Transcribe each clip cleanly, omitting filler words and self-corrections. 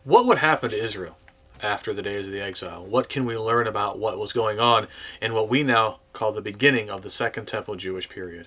what would happen to Israel after the days of the exile? What can we learn about what was going on in what we now call the beginning of the Second Temple Jewish period?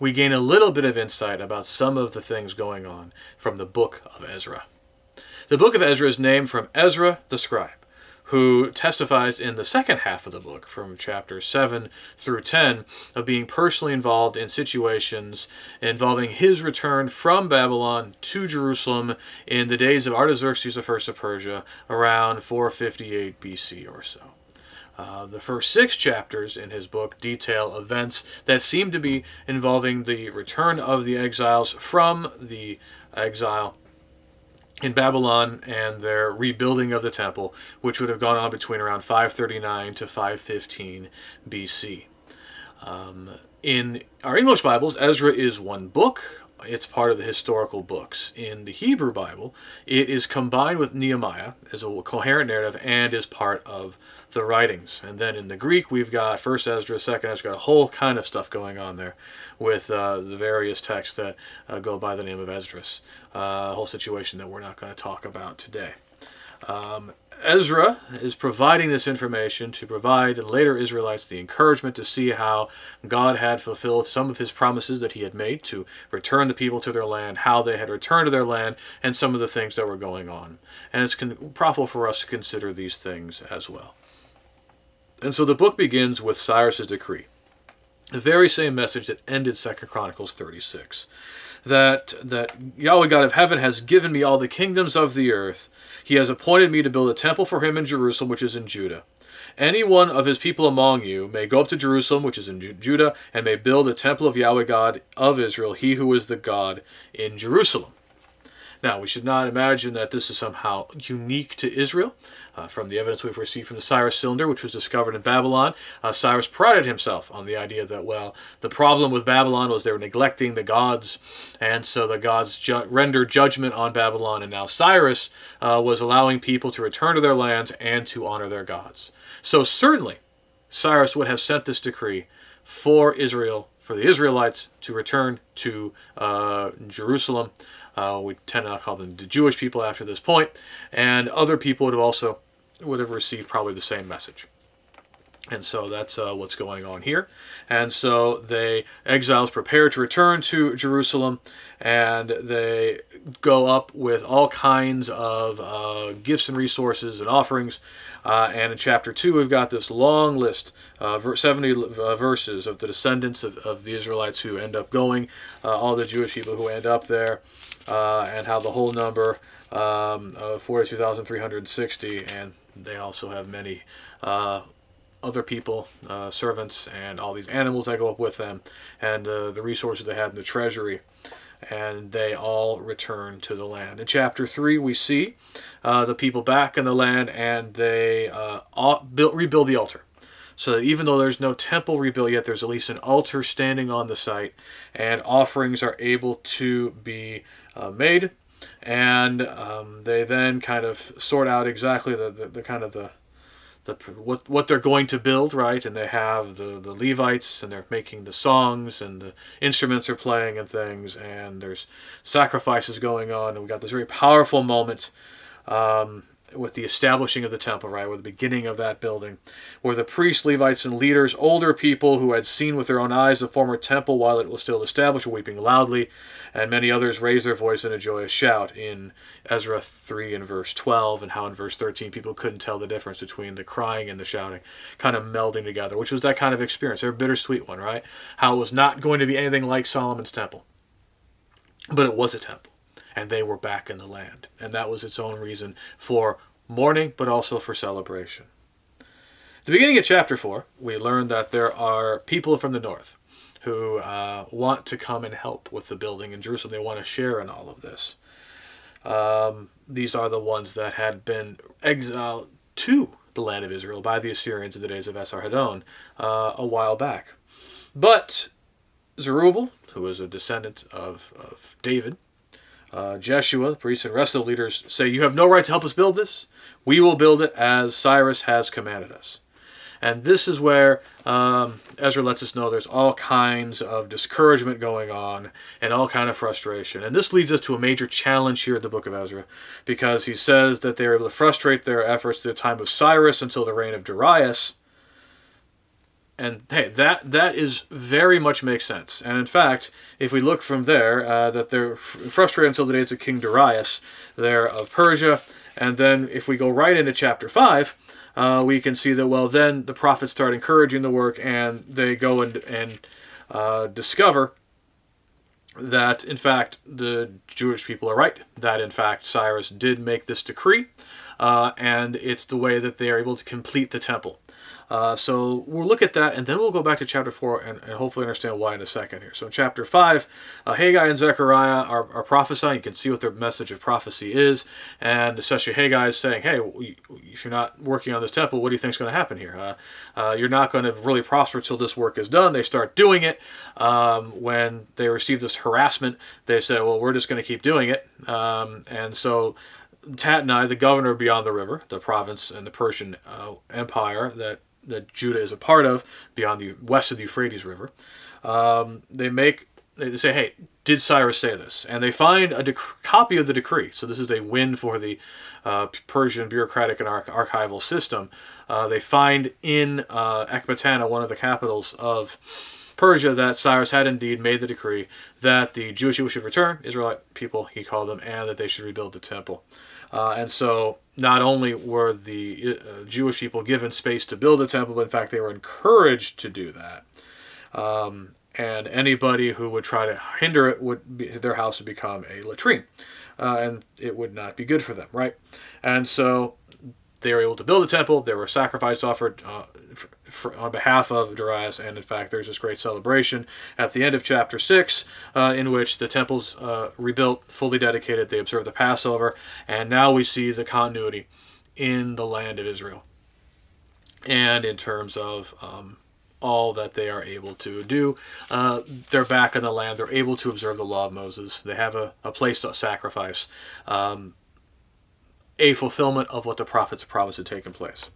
We gain a little bit of insight about some of the things going on from the Book of Ezra. The Book of Ezra is named from Ezra the scribe, who testifies in the second half of the book, from chapter 7 through 10, of being personally involved in situations involving his return from Babylon to Jerusalem in the days of Artaxerxes I of Persia, around 458 BC or so. The first 6 chapters in his book detail events that seem to be involving the return of the exiles from the exile in Babylon and their rebuilding of the temple, which would have gone on between around 539 to 515 BC. In our English Bibles, Ezra is one book. It's part of the historical books. In the Hebrew Bible, it is combined with Nehemiah as a coherent narrative and is part of the writings. And then in the Greek, we've got First Ezra, Second Ezra, got a whole kind of stuff going on there with the various texts that go by the name of Esdras. A whole situation that we're not going to talk about today. Ezra is providing this information to provide later Israelites the encouragement to see how God had fulfilled some of his promises that he had made to return the people to their land, how they had returned to their land, and some of the things that were going on. And it's proper for us to consider these things as well. And so the book begins with Cyrus's decree, the very same message that ended 2 Chronicles 36. That Yahweh God of heaven has given me all the kingdoms of the earth. He has appointed me to build a temple for him in Jerusalem, which is in Judah. Any one of his people among you may go up to Jerusalem, which is in Judah, and may build the temple of Yahweh God of Israel, he who is the God in Jerusalem. Now, we should not imagine that this is somehow unique to Israel. From the evidence we've received from the Cyrus cylinder, which was discovered in Babylon, Cyrus prided himself on the idea that, well, the problem with Babylon was they were neglecting the gods, and so the gods rendered judgment on Babylon, and now Cyrus was allowing people to return to their lands and to honor their gods. So certainly, Cyrus would have sent this decree for Israel, for the Israelites to return to Jerusalem. We tend to not call them the Jewish people after this point, and other people would have received probably the same message. And so that's what's going on here. And so the exiles prepare to return to Jerusalem, and they go up with all kinds of gifts and resources and offerings. And in chapter 2, we've got this long list, 70 verses of the descendants of the Israelites who end up going, all the Jewish people who end up there, and how the whole number of 42,360, and they also have many other people, servants, and all these animals that go up with them, and the resources they had in the treasury, and they all return to the land. In chapter 3, we see the people back in the land, and they rebuild the altar. So that even though there's no temple rebuilt yet, there's at least an altar standing on the site, and offerings are able to be made, and they then kind of sort out exactly the kind of the what they're going to build, right? And they have the Levites, and they're making the songs, and the instruments are playing and things, and there's sacrifices going on, and we got this very powerful moment with the establishing of the temple, right, with the beginning of that building, where the priests, Levites, and leaders, older people who had seen with their own eyes the former temple while it was still established, were weeping loudly, and many others raised their voice in a joyous shout in Ezra 3 and verse 12, and how in verse 13 people couldn't tell the difference between the crying and the shouting, kind of melding together, which was that kind of experience, a bittersweet one, right? How it was not going to be anything like Solomon's temple, but it was a temple. And they were back in the land. And that was its own reason for mourning, but also for celebration. At the beginning of chapter 4, we learn that there are people from the north who want to come and help with the building in Jerusalem. They want to share in all of this. These are the ones that had been exiled to the land of Israel by the Assyrians in the days of Esarhaddon a while back. But Zerubbabel, who is a descendant of David, Jeshua, the priest, and the rest of the leaders say, you have no right to help us build this. We will build it as Cyrus has commanded us. And this is where Ezra lets us know there's all kinds of discouragement going on and all kind of frustration. And this leads us to a major challenge here in the book of Ezra, because he says that they were able to frustrate their efforts to the time of Cyrus until the reign of Darius. And hey, that is very much makes sense. And in fact, if we look from there, that they're frustrated until the days of King Darius there of Persia. And then if we go right into chapter 5, we can see that, well, then the prophets start encouraging the work, and they go and discover that, in fact, the Jewish people are right, that, in fact, Cyrus did make this decree, and it's the way that they are able to complete the temple. So we'll look at that, and then we'll go back to chapter 4 and hopefully understand why in a second here. So in chapter 5, Haggai and Zechariah are prophesying. You can see what their message of prophecy is, and especially Haggai is saying, hey, if you're not working on this temple, what do you think is going to happen here? You're not going to really prosper until this work is done. They start doing it. When they receive this harassment, they say, well, we're just going to keep doing it. And so Tatnai, the governor beyond the river, the province and the Persian Empire that Judah is a part of, beyond the west of the Euphrates River, they say, hey, did Cyrus say this? And they find a copy of the decree. So this is a win for the Persian bureaucratic and archival system. They find in Ecbatana, one of the capitals of Persia, that Cyrus had indeed made the decree that the Jewish people should return, Israelite people, he called them, and that they should rebuild the temple. And so not only were the Jewish people given space to build a temple, but in fact they were encouraged to do that. And anybody who would try to hinder it, their house would become a latrine. And it would not be good for them, right? And so they were able to build a temple. There were sacrifices offered on behalf of Darius, and in fact there's this great celebration at the end of chapter 6 in which the temple's rebuilt, fully dedicated. They observe the Passover, and now we see the continuity in the land of Israel, and in terms of all that they are able to do. They're back in the land. They're able to observe the law of Moses. They have a place to sacrifice, a fulfillment of what the prophets promised had taken place.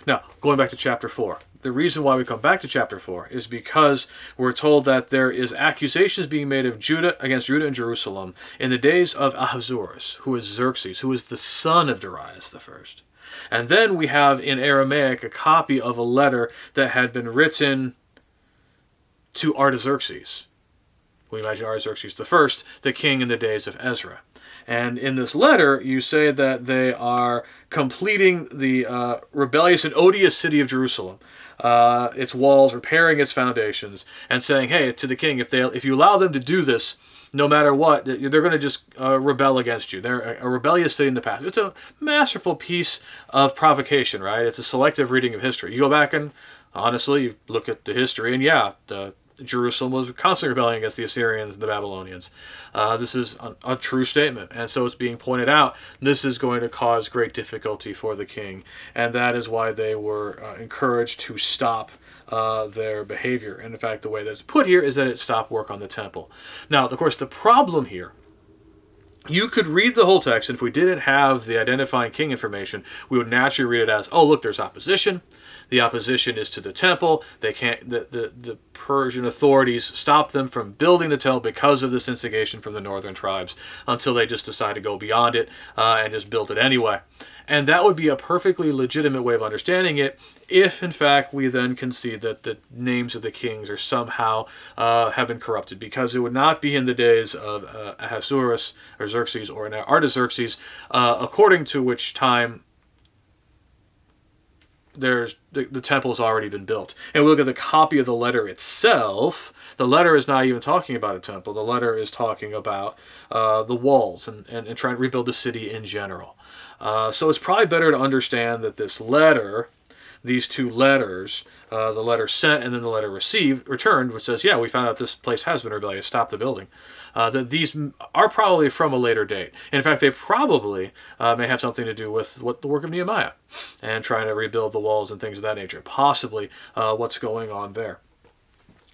Now, going back to chapter 4. The reason why we come back to chapter 4 is because we're told that there is accusations being made of against Judah and Jerusalem in the days of Ahasuerus, who is Xerxes, who is the son of Darius the first. And then we have in Aramaic a copy of a letter that had been written to Artaxerxes. We imagine Artaxerxes the first, the king in the days of Ezra. And in this letter, you say that they are completing the rebellious and odious city of Jerusalem, its walls, repairing its foundations, and saying, hey, to the king, if you allow them to do this, no matter what, they're going to just rebel against you. They're a rebellious city in the past. It's a masterful piece of provocation, right? It's a selective reading of history. You go back and, honestly, you look at the history, and yeah, Jerusalem was constantly rebelling against the Assyrians and the Babylonians. This is a true statement, and so it's being pointed out. This is going to cause great difficulty for the king, and that is why they were encouraged to stop their behavior. And in fact, the way that's put here is that it stopped work on the temple. Now, of course, the problem here, you could read the whole text, and if we didn't have the identifying king information, we would naturally read it as, oh, look, there's opposition. The opposition is to the temple. They can't. The Persian authorities stopped them from building the temple because of this instigation from the northern tribes, until they just decide to go beyond it and just build it anyway. And that would be a perfectly legitimate way of understanding it, if in fact we then concede that the names of the kings are somehow have been corrupted, because it would not be in the days of Ahasuerus or Xerxes or Artaxerxes, according to which time the temple has already been built. And we look at the copy of the letter itself. The letter is not even talking about a temple. The letter is talking about the walls and trying to rebuild the city in general. So it's probably better to understand that this letter, these two letters, the letter sent and then the letter returned, which says, yeah, we found out this place has been rebellious, stop the building. That these are probably from a later date. In fact, they probably may have something to do with what the work of Nehemiah and trying to rebuild the walls and things of that nature. Possibly what's going on there.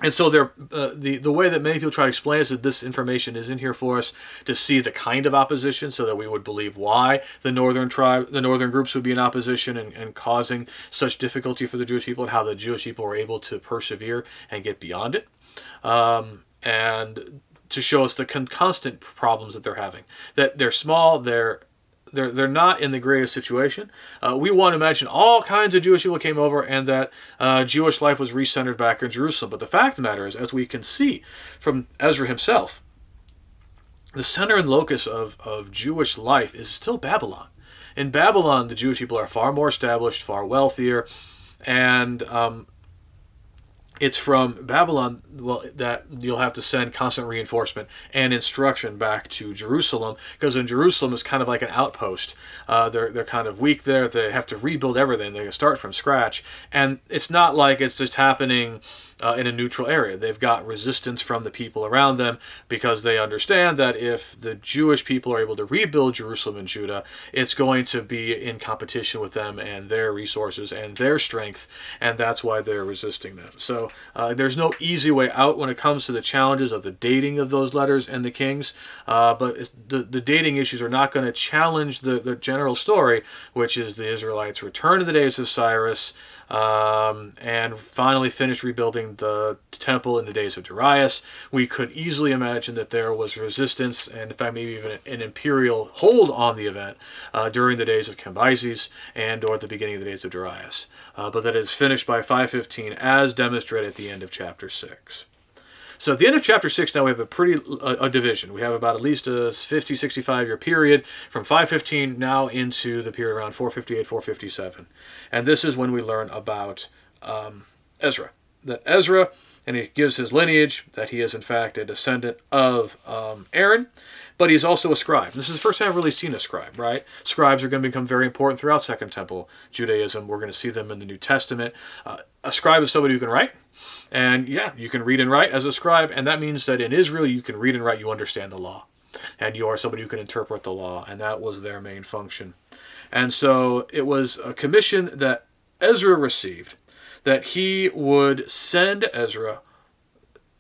And so the way that many people try to explain it is that this information is in here for us to see the kind of opposition, so that we would believe why the northern groups would be in opposition and causing such difficulty for the Jewish people, and how the Jewish people were able to persevere and get beyond it, and to show us the constant problems that they're having. That they're small, they're not in the greatest situation. We want to imagine all kinds of Jewish people came over, and that Jewish life was recentered back in Jerusalem. But the fact of the matter is, as we can see from Ezra himself, the center and locus of Jewish life is still Babylon. In Babylon, the Jewish people are far more established, far wealthier, and it's from Babylon, that you'll have to send constant reinforcement and instruction back to Jerusalem, because in Jerusalem is kind of like an outpost. They're kind of weak there. They have to rebuild everything. They start from scratch, and it's not like it's just happening in a neutral area. They've got resistance from the people around them, because they understand that if the Jewish people are able to rebuild Jerusalem and Judah, it's going to be in competition with them and their resources and their strength, and that's why they're resisting them. So there's no easy way out when it comes to the challenges of the dating of those letters and the kings, but the dating issues are not going to challenge the general story, which is the Israelites return to the days of Cyrus, and finally finish rebuilding the temple in the days of Darius. We could easily imagine that there was resistance, and in fact maybe even an imperial hold on the event during the days of Cambyses and or at the beginning of the days of Darius. But that is finished by 515 as demonstrated at the end of chapter 6. So at the end of chapter 6 now we have a division. We have about at least a 50, 65 year period from 515 now into the period around 458, 457. And this is when we learn about Ezra. That Ezra, and he gives his lineage, that he is in fact a descendant of Aaron, but he's also a scribe. This is the first time I've really seen a scribe, right? Scribes are going to become very important throughout Second Temple Judaism. We're going to see them in the New Testament. A scribe is somebody who can write. And yeah, you can read and write as a scribe, and that means that in Israel you can read and write, you understand the law. And you are somebody who can interpret the law, and that was their main function. And so it was a commission that Ezra received, that he would send Ezra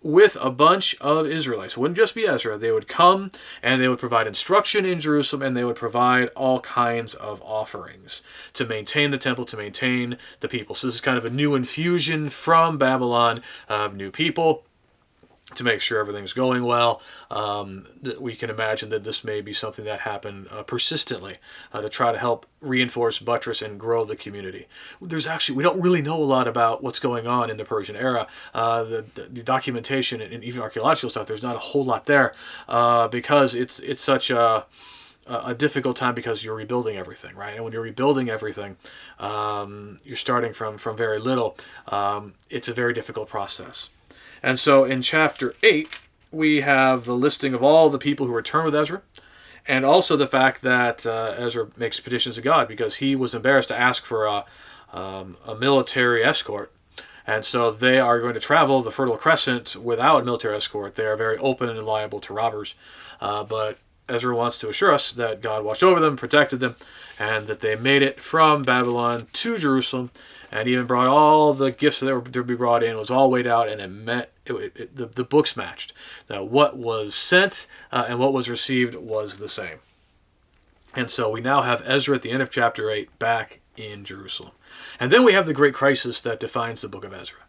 with a bunch of Israelites. It wouldn't just be Ezra. They would come and they would provide instruction in Jerusalem, and they would provide all kinds of offerings to maintain the temple, to maintain the people. So this is kind of a new infusion from Babylon of new people to make sure everything's going well. We can imagine that this may be something that happened persistently to try to help reinforce, buttress, and grow the community. We don't really know a lot about what's going on in the Persian era. The documentation and even archaeological stuff, there's not a whole lot there because it's such a difficult time, because you're rebuilding everything, right? And when you're rebuilding everything, you're starting from very little. It's a very difficult process. And so in chapter 8, we have the listing of all the people who return with Ezra, and also the fact that Ezra makes petitions to God because he was embarrassed to ask for a military escort. And so they are going to travel the Fertile Crescent without a military escort. They are very open and liable to robbers. But Ezra wants to assure us that God watched over them, protected them, and that they made it from Babylon to Jerusalem, and even brought all the gifts that were to be brought in. It was all weighed out, and the books matched. Now, what was sent and what was received was the same. And so we now have Ezra at the end of chapter 8 back in Jerusalem. And then we have the great crisis that defines the book of Ezra,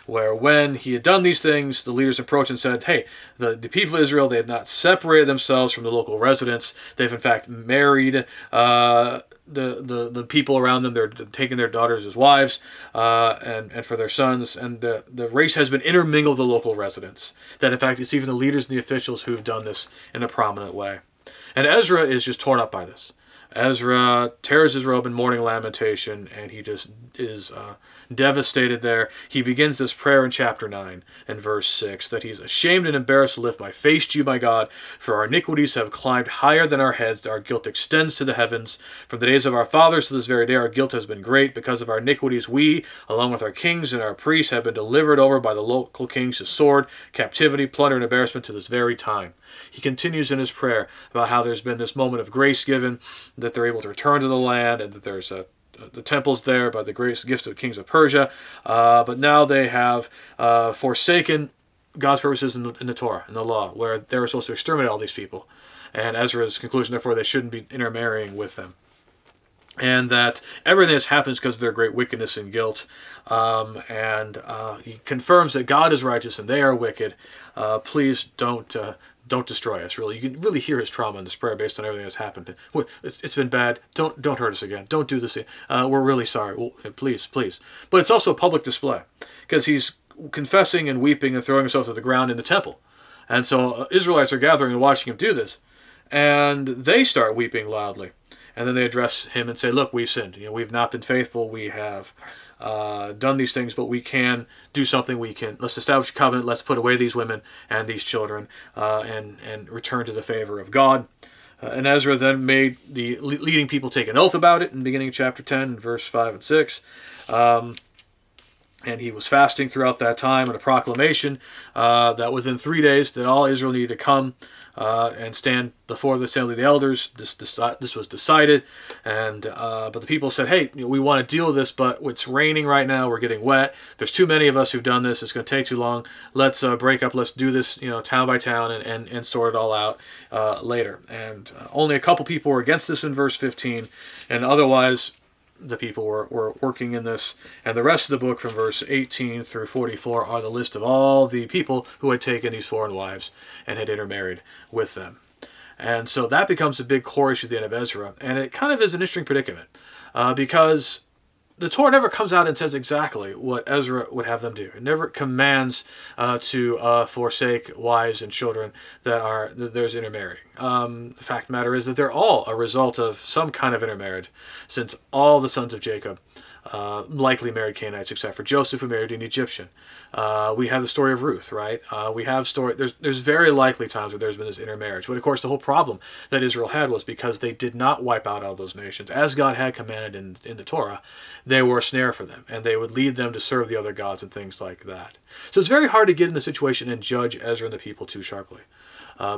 where when he had done these things, the leaders approached and said, hey, the people of Israel, they have not separated themselves from the local residents. They've in fact married the people around them. They're taking their daughters as wives and for their sons. And the race has been intermingled with the local residents. That in fact it's even the leaders and the officials who have done this in a prominent way. And Ezra is just torn up by this. Ezra tears his robe in mourning lamentation, and he just is devastated there. He begins this prayer in chapter 9 and verse 6, that he's ashamed and embarrassed to lift my face to you, my God, for our iniquities have climbed higher than our heads. Our guilt extends to the heavens. From the days of our fathers to this very day, our guilt has been great. Because of our iniquities, we, along with our kings and our priests, have been delivered over by the local kings to sword, captivity, plunder, and embarrassment to this very time. He continues in his prayer about how there's been this moment of grace given, that they're able to return to the land, and that there's a the temple's there by the grace gifts of the kings of Persia, but now they have forsaken God's purposes in the Torah, in the law, where they were supposed to exterminate all these people. And Ezra's conclusion, therefore, they shouldn't be intermarrying with them. And that everything this happens because of their great wickedness and guilt. He confirms that God is righteous and they are wicked. Please don't destroy us. Really, you can really hear his trauma in this prayer based on everything that's happened. It's been bad. Don't hurt us again. Don't do this. We're really sorry. Please. But it's also a public display because he's confessing and weeping and throwing himself to the ground in the temple. And so Israelites are gathering and watching him do this. And they start weeping loudly. And then they address him and say, look, we've sinned. We've not been faithful. We have done these things, but we can do something. Let's establish a covenant. Let's put away these women and these children and return to the favor of God. And Ezra then made the leading people take an oath about it in the beginning of chapter 10, verse 5 and 6. And he was fasting throughout that time, and a proclamation that within 3 days that all Israel needed to come and stand before the assembly of the elders. This was decided, but the people said, "Hey, we want to deal with this, but it's raining right now. We're getting wet. There's too many of us who've done this. It's going to take too long. Let's break up. Let's do this, town by town, and sort it all out later." And only a couple people were against this in verse 15, and otherwise the people were working in this. And the rest of the book from verse 18 through 44 are the list of all the people who had taken these foreign wives and had intermarried with them. And so that becomes a big core issue at the end of Ezra. And it kind of is an interesting predicament because the Torah never comes out and says exactly what Ezra would have them do. It never commands to forsake wives and children that there's intermarrying. The fact of the matter is that they're all a result of some kind of intermarriage, since all the sons of Jacob likely married Canaanites, except for Joseph, who married an Egyptian. We have the story of Ruth, right? We have there's very likely times where there's been this intermarriage. But of course, the whole problem that Israel had was because they did not wipe out all those nations, as God had commanded in the Torah. They were a snare for them, and they would lead them to serve the other gods and things like that. So it's very hard to get in the situation and judge Ezra and the people too sharply.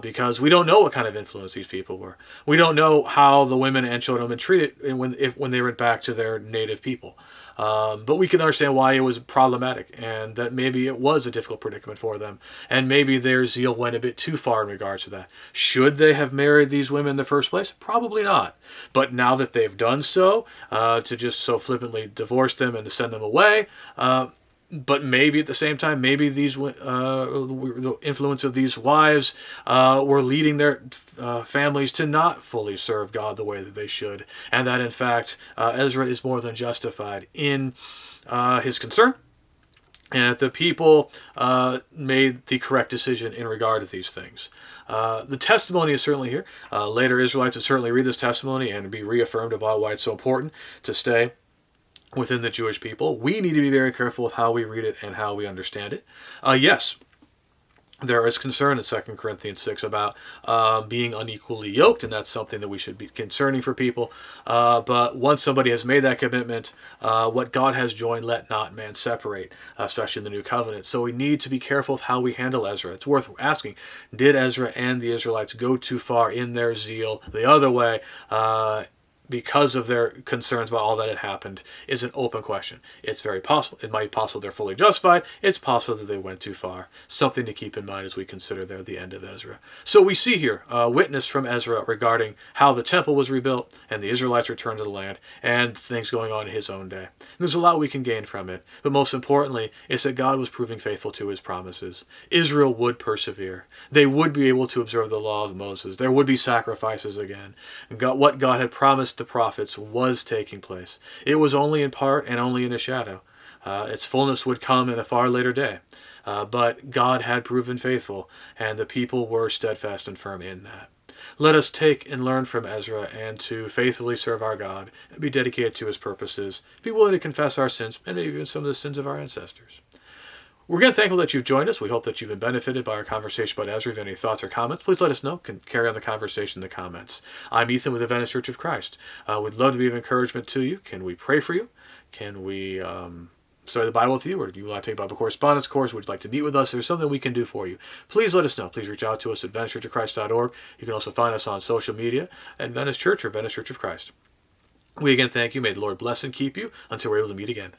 Because we don't know what kind of influence these people were. We don't know how the women and children were treated when they went back to their native people. But we can understand why it was problematic, and that maybe it was a difficult predicament for them, and maybe their zeal went a bit too far in regards to that. Should they have married these women in the first place? Probably not. But now that they've done so, to just so flippantly divorce them and to send them away, but maybe at the same time, maybe the influence of these wives were leading their families to not fully serve God the way that they should, and that in fact Ezra is more than justified in his concern, and that the people made the correct decision in regard to these things. The testimony is certainly here. Later Israelites would certainly read this testimony and be reaffirmed about why it's so important to stay within the Jewish people. We need to be very careful with how we read it and how we understand it. Yes, there is concern in 2 Corinthians 6 about being unequally yoked, and that's something that we should be concerning for people. But once somebody has made that commitment, what God has joined, let not man separate, especially in the New Covenant. So we need to be careful with how we handle Ezra. It's worth asking, did Ezra and the Israelites go too far in their zeal the other way, because of their concerns about all that had happened? Is an open question. It's very possible. It might be possible they're fully justified. It's possible that they went too far. Something to keep in mind as we consider there the end of Ezra. So we see here a witness from Ezra regarding how the temple was rebuilt and the Israelites returned to the land, and things going on in his own day. And there's a lot we can gain from it. But most importantly, it's that God was proving faithful to his promises. Israel would persevere. They would be able to observe the law of Moses. There would be sacrifices again. And what God had promised the prophets was taking place. It was only in part and only in a shadow. Its fullness would come in a far later day. But God had proven faithful, and the people were steadfast and firm in that. Let us take and learn from Ezra, and to faithfully serve our God, and be dedicated to his purposes, be willing to confess our sins, and maybe even some of the sins of our ancestors. We're again thankful that you've joined us. We hope that you've been benefited by our conversation about Ezra. If you have any thoughts or comments, please let us know. Can carry on the conversation in the comments. I'm Ethan with the Adventist Church of Christ. We'd love to be of encouragement to you. Can we pray for you? Can we study the Bible with you? Or do you want to take a Bible correspondence course? Would you like to meet with us? There's something we can do for you. Please let us know. Please reach out to us at AdventistChurchofChrist.org. You can also find us on social media at Adventist Church or Adventist Church of Christ. We again thank you. May the Lord bless and keep you until we're able to meet again.